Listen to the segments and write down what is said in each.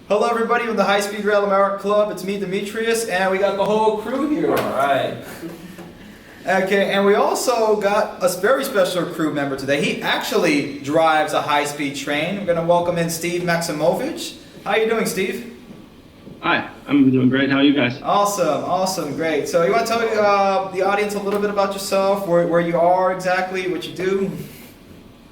Hello everybody with the High Speed Rail America Club. It's me, Demetrius, and we got the whole crew here. Alright. Okay, and we also got a very special crew member today. He actually drives a high-speed train. We're going to welcome in Steve Maksimovic. How are you doing, Steve? Hi, I'm doing great. How are you guys? Awesome, great. So you want to tell the audience a little bit about yourself, where you are exactly, what you do?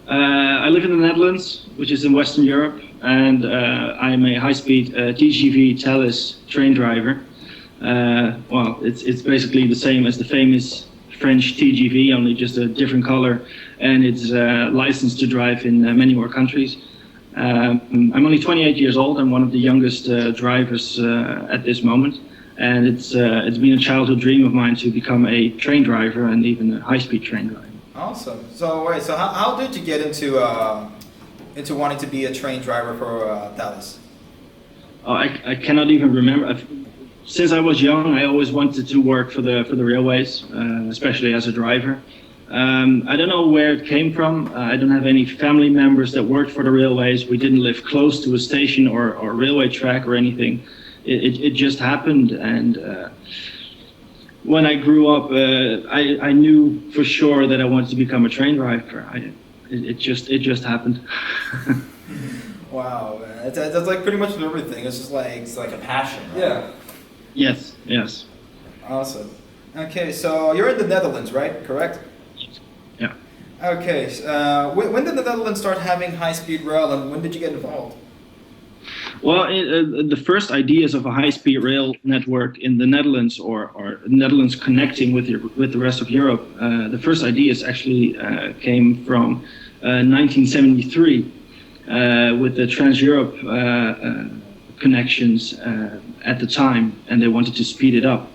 I live in the Netherlands, which is in Western Europe, and I'm a high-speed TGV Thalys train driver. Well, it's basically the same as the famous French TGV, only just a different color, and it's licensed to drive in many more countries. I'm only 28 years old. I'm one of the youngest drivers at this moment, and it's been a childhood dream of mine to become a train driver and even a high-speed train driver. Awesome. So, wait, so how did you get into wanting to be a train driver for Thalys? Oh, I cannot even remember. Since I was young, I always wanted to work for the railways, especially as a driver. I don't know where it came from. I don't have any family members that worked for the railways. We didn't live close to a station or railway track or anything. It just happened, and when I grew up, I knew for sure that I wanted to become a train driver. It just happened. Wow, man. That's like pretty much everything. It's Like a passion, right? Yeah. Yes. Awesome. Okay, so you're in the Netherlands, right? Correct? Yeah. Okay. When did the Netherlands start having high-speed rail, and when did you get involved? Well, the first ideas of a high-speed rail network in the Netherlands, or Netherlands connecting with the rest of Europe, the first ideas actually came from 1973 with the Trans-Europe connections at the time, and they wanted to speed it up.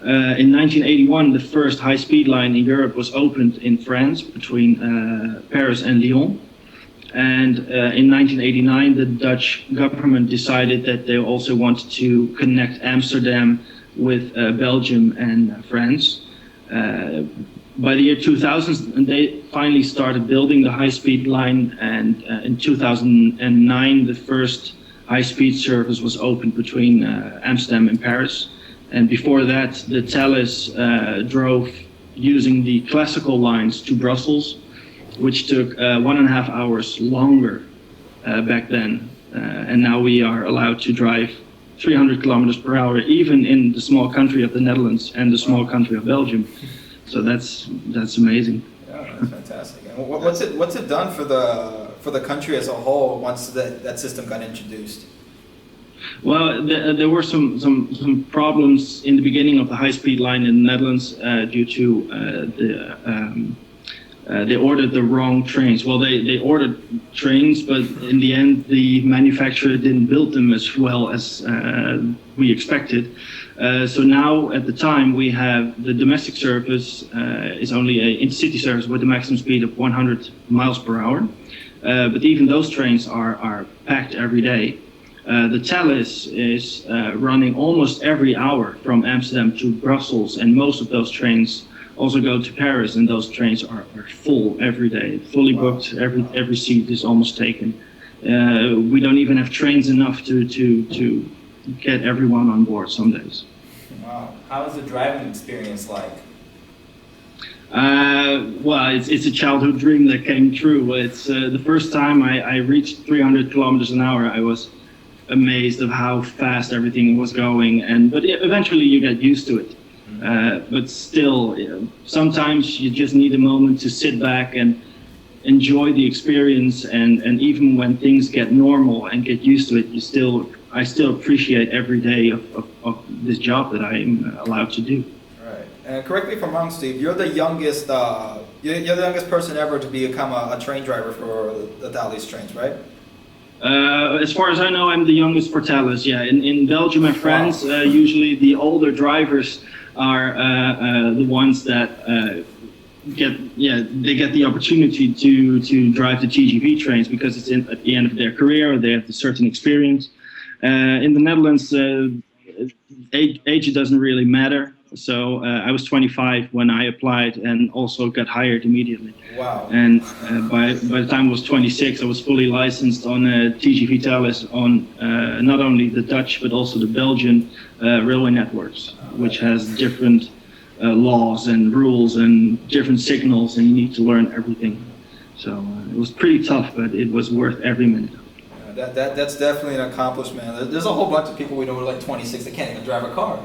In 1981, the first high-speed line in Europe was opened in France between Paris and Lyon. And in 1989, the Dutch government decided that they also wanted to connect Amsterdam with Belgium and France. By the year 2000, they finally started building the high-speed line, and in 2009, the first high-speed service was opened between Amsterdam and Paris. And before that, the Thalys drove using the classical lines to Brussels, which took 1.5 hours longer back then. And now we are allowed to drive 300 kilometers per hour, even in the small country of the Netherlands and the small country of Belgium. So that's amazing. Yeah, that's fantastic. And what's it done for the country as a whole once that system got introduced? Well, there were some problems in the beginning of the high-speed line in the Netherlands due to they ordered the wrong trains. Well, they ordered trains, but in the end, the manufacturer didn't build them as well as we expected. So now, at the time, we have the domestic service is only an intercity service with a maximum speed of 100 miles per hour. But even those trains are packed every day. The Thalys is running almost every hour from Amsterdam to Brussels, and most of those trains also go to Paris, and those trains are full every day, fully booked. Every seat is almost taken. We don't even have trains enough to get everyone on board some days. Wow. How is the driving experience like? Well, it's a childhood dream that came true. It's the first time I reached 300 kilometers an hour, I was amazed of how fast everything was going, but eventually you get used to it. But still, sometimes you just need a moment to sit back and enjoy the experience, and even when things get normal and get used to it, I still appreciate every day of this job that I'm allowed to do. Right. And correct me if I'm wrong, Steve, you're the youngest person ever to become a train driver for the Thalys trains, right? As far as I know, I'm the youngest for Thalys. Yeah, in Belgium and France, usually the older drivers are the ones that get the opportunity to drive the TGV trains because it's at the end of their career, or they have a certain experience. In the Netherlands, age doesn't really matter. So I was 25 when I applied and also got hired immediately. Wow. And by the time I was 26, I was fully licensed on TG Vitalis on not only the Dutch but also the Belgian railway networks, which has different laws and rules and different signals, and you need to learn everything. So it was pretty tough, but it was worth every minute. That's definitely an accomplishment. There's a whole bunch of people we know who are like 26 that can't even drive a car.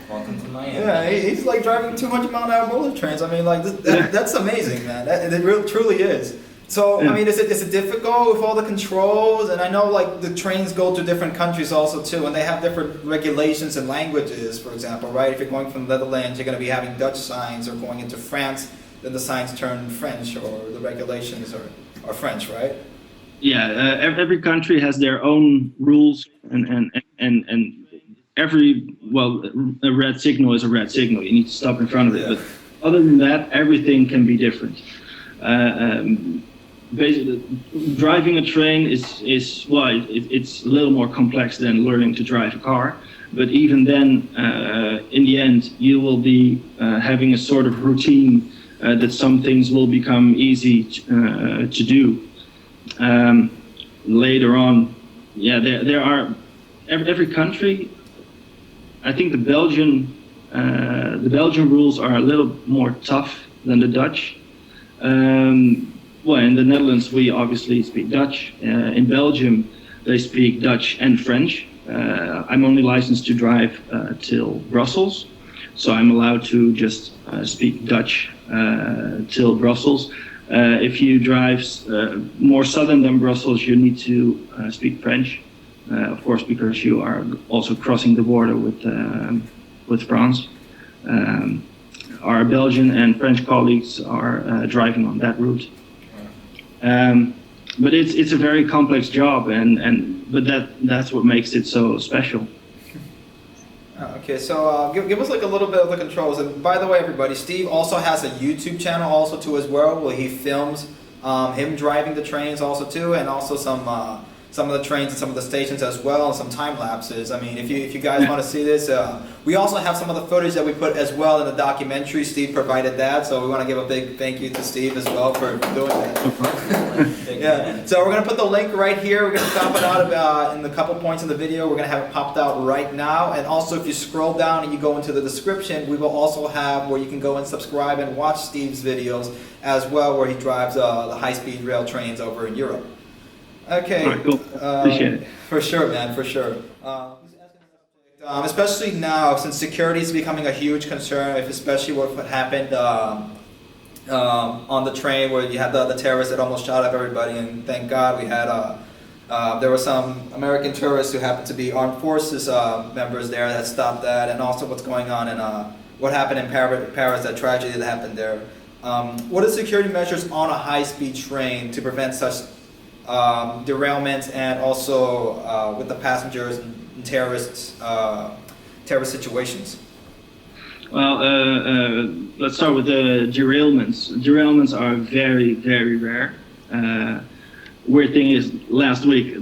Welcome to Miami. Yeah, he's like driving 200-mile-an-hour bullet trains. I mean, like that's amazing, man. It really, truly is. So, Yeah. I mean, is it difficult with all the controls? And I know like the trains go to different countries also too, and they have different regulations and languages. For example, right? If you're going from the Netherlands, you're going to be having Dutch signs, or going into France, then the signs turn French, or the regulations are French, right? Yeah, every country has their own rules, and every, well, a red signal is a red signal. You need to stop in front of it. Yeah. But other than that, everything can be different. Basically, driving a train is well, it's a little more complex than learning to drive a car. But even then, in the end, you will be having a sort of routine that some things will become easy to do. Later on, yeah, there are every country. I think the Belgian rules are a little more tough than the Dutch. Well, in the Netherlands we obviously speak Dutch. In Belgium they speak Dutch and French. I'm only licensed to drive till Brussels, so I'm allowed to just speak Dutch till Brussels. If you drive more southern than Brussels, you need to speak French, of course, because you are also crossing the border with France. Our Belgian and French colleagues are driving on that route. But it's a very complex job, but that's what makes it so special. Okay, so give us like a little bit of the controls. And by the way, everybody, Steve also has a YouTube channel also too as well, where he films him driving the trains also too, and also some of the trains and some of the stations as well, and some time lapses. I mean, if you guys want to see this, we also have some of the footage that we put as well in the documentary. Steve provided that, so we want to give a big thank you to Steve as well for doing that. Yeah. So we're gonna put the link right here. We're gonna pop it out in the couple points in the video. We're gonna have it popped out right now. And also, if you scroll down and you go into the description, we will also have where you can go and subscribe and watch Steve's videos as well, where he drives the high-speed rail trains over in Europe. Okay. All right, cool. Appreciate it. For sure, man, for sure. Especially now, since security is becoming a huge concern, especially what happened on the train where you had the terrorists that almost shot up everybody, and thank God we had there were some American tourists who happened to be armed forces members there that stopped that, and also what's going on in what happened in Paris, that tragedy that happened there. What are security measures on a high-speed train to prevent such derailments, and also with the passengers and terrorist situations? Well, let's start with the derailments. Derailments are very, very rare. Weird thing is, last week,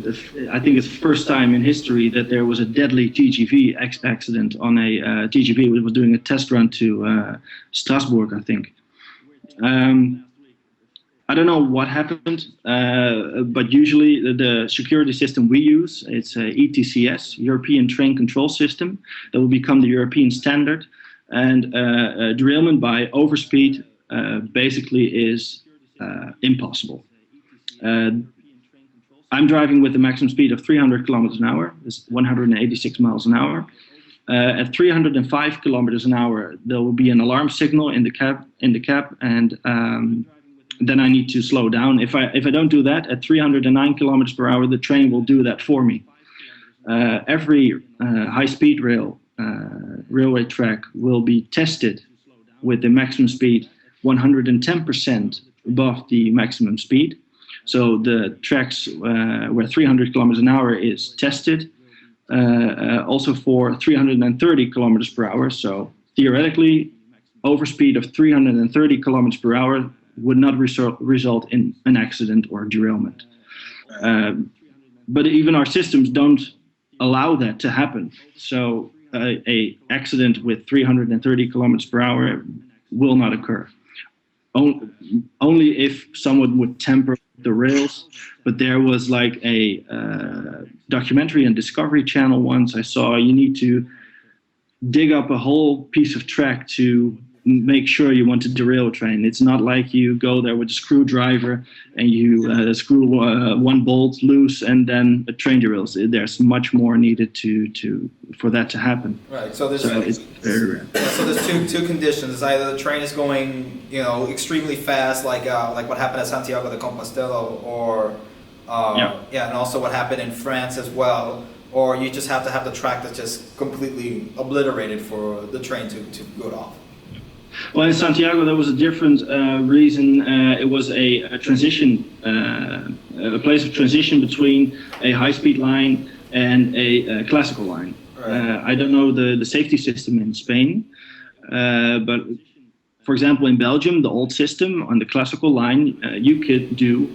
I think it's the first time in history that there was a deadly TGV accident on a TGV. We were doing a test run to Strasbourg, I think. I don't know what happened, but usually the security system we use, it's ETCS, European Train Control System, that will become the European standard. And derailment by overspeed basically is impossible. I'm driving with a maximum speed of 300 kilometers an hour. It's 186 miles an hour. At 305 kilometers an hour, there will be an alarm signal in the cab, and then I need to slow down. If I don't do that, at 309 kilometers per hour, the train will do that for me. Every high-speed railway track will be tested with the maximum speed 110% above the maximum speed. So the tracks where 300 kilometers an hour is tested, also for 330 kilometers per hour. So theoretically, overspeed of 330 kilometers per hour would not result in an accident or derailment. But even our systems don't allow that to happen. So a accident with 330 kilometers per hour will not occur. Only if someone would tamper the rails. But there was like a documentary on Discovery Channel once I saw. You need to dig up a whole piece of track to make sure you want to derail a train. It's not like you go there with a screwdriver and you screw one bolt loose and then a train derails. There's much more needed for that to happen. Right. So there's it's very rare. so there's two conditions. It's either the train is going, extremely fast, like what happened at Santiago de Compostela, or and also what happened in France as well. Or you just have to have the track that's just completely obliterated for the train to go off. Well, in Santiago, there was a different reason. It was a transition, a place of transition between a high-speed line and a classical line. Right. I don't know the safety system in Spain, but for example, in Belgium, the old system on the classical line, you could do,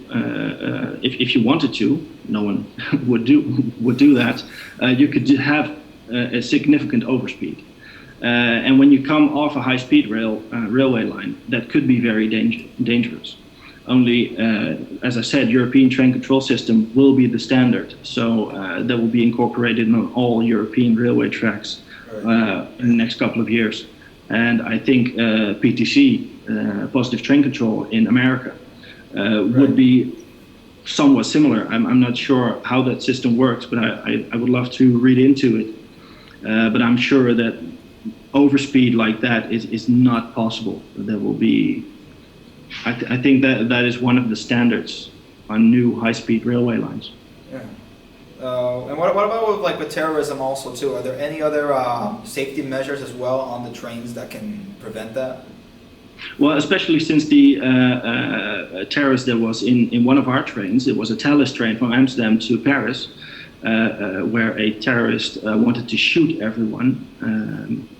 if you wanted to, no one would do that. You could have a significant overspeed. And when you come off a high-speed railway line, that could be very dangerous. Only, as I said, European train control system will be the standard, so that will be incorporated on all European railway tracks in the next couple of years. And I think PTC, positive train control in America, would be somewhat similar. I'm not sure how that system works, but I would love to read into it. But I'm sure that overspeed like that is not possible. There will be, I think that is one of the standards on new high-speed railway lines. Yeah. And what about with terrorism also too? Are there any other safety measures as well on the trains that can prevent that? Well, especially since the terrorist that was in one of our trains, it was a Thalys train from Amsterdam to Paris, where a terrorist wanted to shoot everyone.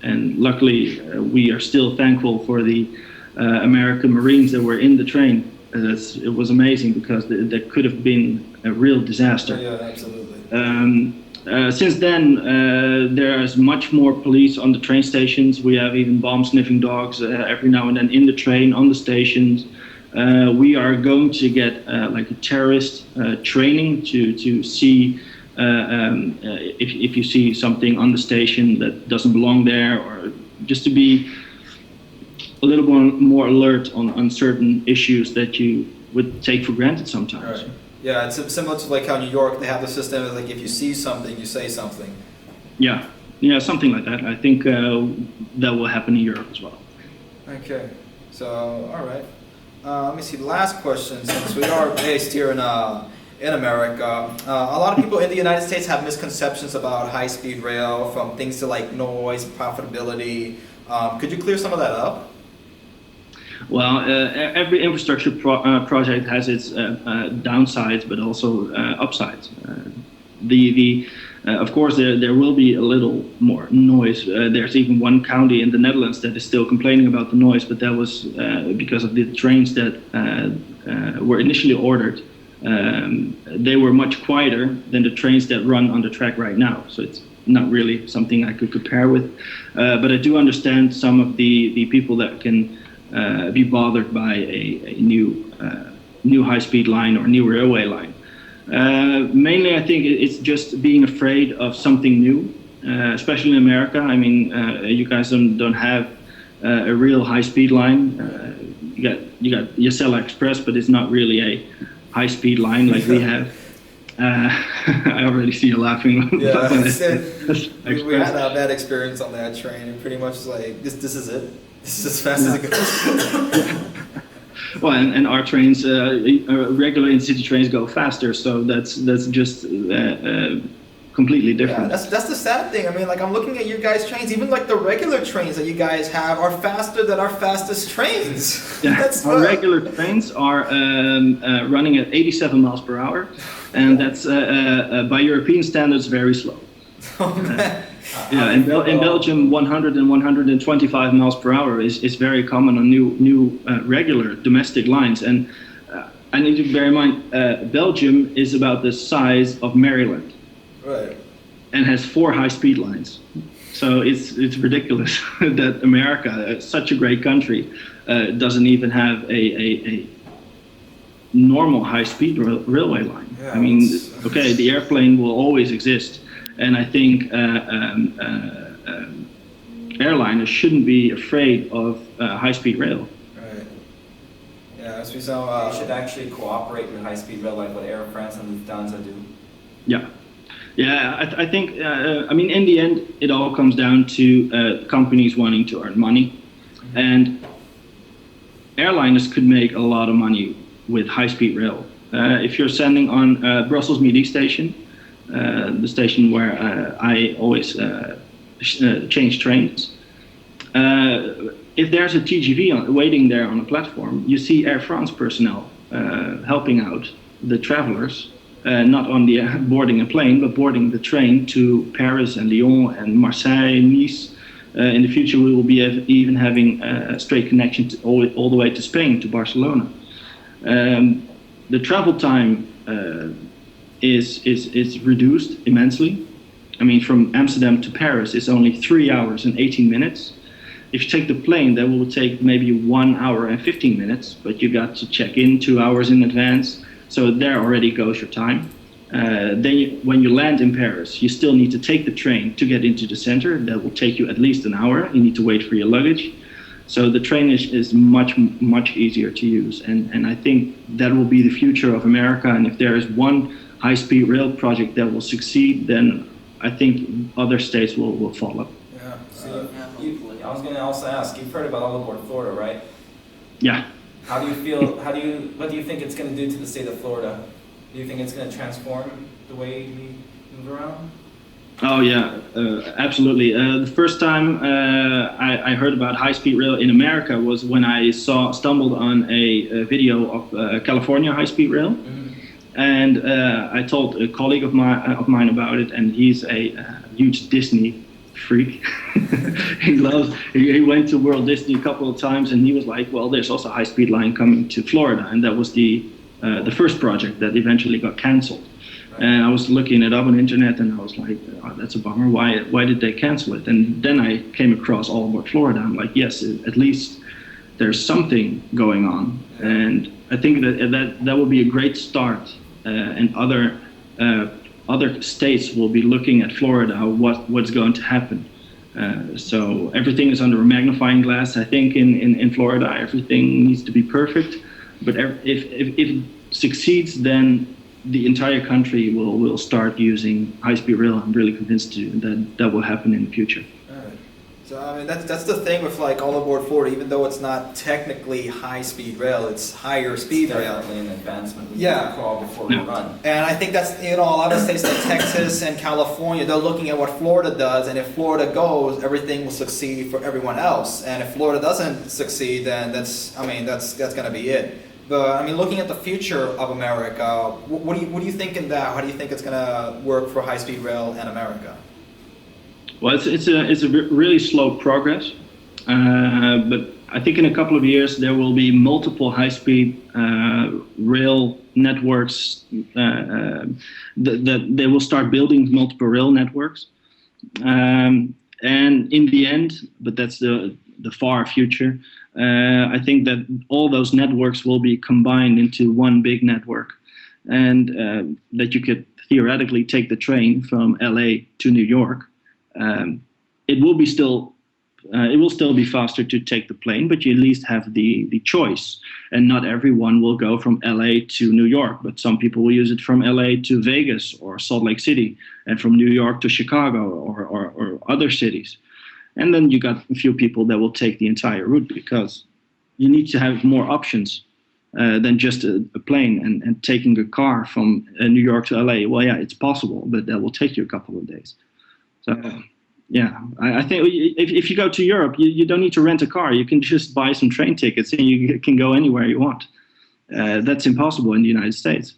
And luckily, we are still thankful for the American Marines that were in the train. It was amazing because that could have been a real disaster. Yeah, absolutely. Since then, there is much more police on the train stations. We have even bomb-sniffing dogs every now and then in the train, on the stations. We are going to get like a terrorist training to see if you see something on the station that doesn't belong there, or just to be a little more alert on certain issues that you would take for granted sometimes. Right. Yeah, it's similar to like how New York, they have the system of like if you see something, you say something. Yeah, something like that. I think that will happen in Europe as well. Okay, so all right. Let me see. Last question, since we are based here in America, a lot of people in the United States have misconceptions about high-speed rail, from things to like noise, profitability. Could you clear some of that up? Well, every infrastructure project has its downsides, but also upsides. Of course, there will be a little more noise. There's even one county in the Netherlands that is still complaining about the noise, but that was because of the trains that were initially ordered. They were much quieter than the trains that run on the track right now. So it's not really something I could compare with. But I do understand some of the people that can be bothered by a new high-speed line or new railway line. Mainly, I think it's just being afraid of something new, especially in America. I mean, you guys don't have a real high-speed line. You got Yacela Express, but it's not really a high-speed line like we have. I already see you laughing. Yeah, we had a bad experience on that train, and pretty much like this is it. This is as fast as it goes. Well, and our trains, regular in-city trains go faster, so that's just completely different. Yeah, that's the sad thing. I mean, like I'm looking at you guys' trains, even like the regular trains that you guys have are faster than our fastest trains. Yeah, our regular trains are running at 87 miles per hour, and that's by European standards very slow. Oh, man. Yeah, in Belgium, 100 and 125 miles per hour is very common on new regular domestic lines. And I need to bear in mind, Belgium is about the size of Maryland. Right. And has 4 high-speed lines. So it's ridiculous that America, such a great country, doesn't even have a normal high-speed railway line. Yeah, I mean, okay, the airplane will always exist, and I think airliners shouldn't be afraid of high-speed rail. Right. Yeah, as we saw. They should actually cooperate with high-speed rail like what Air France and Lufthansa do. Yeah. Yeah, I think, I mean, in the end, it all comes down to companies wanting to earn money. And airliners could make a lot of money with high-speed rail. If you're sending on Brussels Midi station, the station where I always change trains, if there's a TGV waiting there on a platform, you see Air France personnel helping out the travelers. Not only boarding a plane, but boarding the train to Paris and Lyon and Marseille, Nice. In the future, we will be even having a straight connection to all the way to Spain, to Barcelona. The travel time is reduced immensely. I mean, from Amsterdam to Paris, it's only 3 hours and 18 minutes. If you take the plane, that will take maybe 1 hour and 15 minutes, but you got to check in 2 hours in advance. So there already goes your time. Then when you land in Paris, you still need to take the train to get into the center. That will take you at least an hour. You need to wait for your luggage. So the train is much easier to use. And I think that will be the future of America. And if there is one high-speed rail project that will succeed, then I think other states will follow. Yeah. So I was going to also ask, you've heard about All Aboard Florida, right? Yeah. How do you feel, what do you think it's going to do to the state of Florida? Do you think it's going to transform the way we move around? Oh yeah, absolutely. The first time I heard about high-speed rail in America was when I stumbled on a video of California high-speed rail. Mm-hmm. And I told a colleague of mine about it, and he's a huge Disney freak. He went to World Disney a couple of times, and he was like, well, there's also a high-speed line coming to Florida, and that was the first project that eventually got canceled. And I was looking it up on the internet, and I was like, oh, that's a bummer. Why did they cancel it? And then I came across All Aboard Florida. I'm like, yes, at least there's something going on. And I think that will be a great start, and other states will be looking at Florida, what's going to happen. So everything is under a magnifying glass. I think in Florida, everything needs to be perfect. But if it succeeds, then the entire country will start using high-speed rail. I'm really convinced that will happen in the future. Right. So I mean that's the thing with like All Aboard Florida. Even though it's not technically high-speed rail, it's higher speed rail. Definitely an advancement. We Yeah. crawl before we run. And I think that's a lot of states like Texas and California. They're looking at what Florida does, and if Florida goes, everything will succeed for everyone else. And if Florida doesn't succeed, then that's going to be it. But I mean, looking at the future of America, what do you think in that? How do you think it's going to work for high-speed rail in America? Well, it's a really slow progress, but I think in a couple of years there will be multiple high-speed rail networks. That they will start building multiple rail networks, and in the end, but that's the far future. I think that all those networks will be combined into one big network, and that you could theoretically take the train from LA to New York. It will still be faster to take the plane, but you at least have the choice. And not everyone will go from LA to New York, but some people will use it from LA to Vegas or Salt Lake City, and from New York to Chicago or other cities. And then you got a few people that will take the entire route, because you need to have more options than just a plane and taking a car from New York to LA. Well, yeah, it's possible, but that will take you a couple of days. So, yeah, I think if you go to Europe, you don't need to rent a car. You can just buy some train tickets and you can go anywhere you want. That's impossible in the United States.